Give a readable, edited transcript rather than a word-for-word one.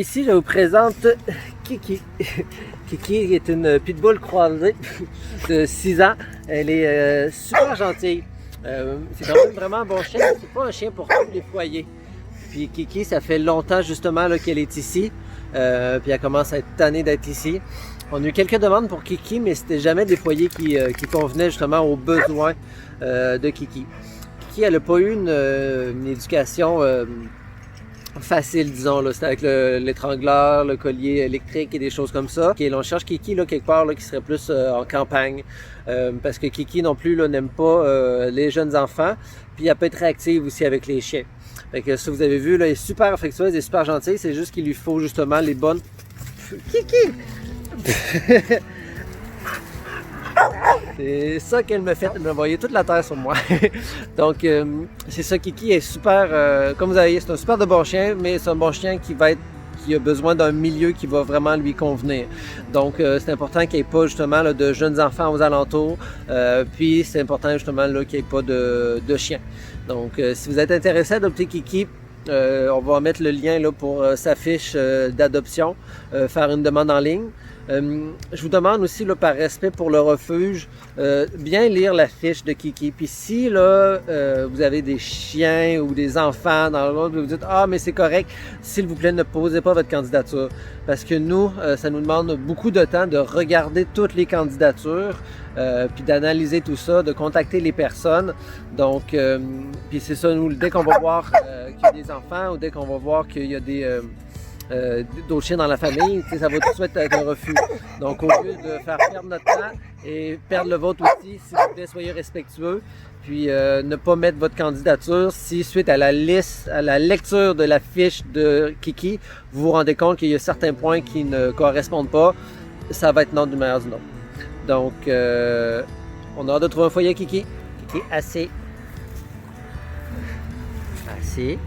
Ici, je vous présente Kiki. Kiki est une pitbull croisée de 6 ans. Elle est super gentille. C'est quand même vraiment un bon chien. C'est pas un chien pour tous les foyers. Puis Kiki, ça fait longtemps justement qu'elle est ici. Puis elle commence à être tannée d'être ici. On a eu quelques demandes pour Kiki, mais c'était jamais des foyers qui convenaient justement aux besoins de Kiki. Kiki, elle n'a pas eu une éducation facile, disons. C'était avec l'étrangleur, le collier électrique et des choses comme ça. Okay, là, on cherche Kiki là, quelque part là, qui serait plus en campagne. Parce que Kiki non plus n'aime pas les jeunes enfants. Puis elle peut être réactive aussi avec les chiens. Fait que ça, vous avez vu, là, elle est super affectueuse et super gentille. C'est juste qu'il lui faut justement les bonnes... Kiki! C'est ça qu'elle me fait, elle m'a envoyé toute la terre sur moi. Donc, c'est ça, Kiki est super, comme vous voyez, c'est un super de bon chien, mais c'est un bon chien qui a besoin d'un milieu qui va vraiment lui convenir. Donc, c'est important qu'il n'y ait pas justement là, de jeunes enfants aux alentours, puis c'est important justement là, qu'il n'y ait pas de chiens. Donc, si vous êtes intéressé à adopter Kiki, on va mettre le lien là, pour sa fiche d'adoption, faire une demande en ligne. Je vous demande aussi, là, par respect pour le refuge, bien lire la fiche de Kiki. Puis si là, vous avez des chiens ou des enfants dans le monde, vous dites « Ah, mais c'est correct, s'il vous plaît, ne posez pas votre candidature. » Parce que nous, ça nous demande beaucoup de temps de regarder toutes les candidatures, puis d'analyser tout ça, de contacter les personnes. Donc, puis c'est ça, nous, dès qu'on va voir qu'il y a des enfants ou dès qu'on va voir qu'il y a d'autres chiens dans la famille, ça va tout de suite être un refus. Donc, au lieu de faire perdre notre temps et perdre le vôtre aussi, s'il vous plaît, soyez respectueux. Puis, ne pas mettre votre candidature si, suite à la lecture de la fiche de Kiki, vous vous rendez compte qu'il y a certains points qui ne correspondent pas, ça va être non du meilleur du nom. Donc, on a hâte de trouver un foyer à Kiki. Kiki, assez. Assez.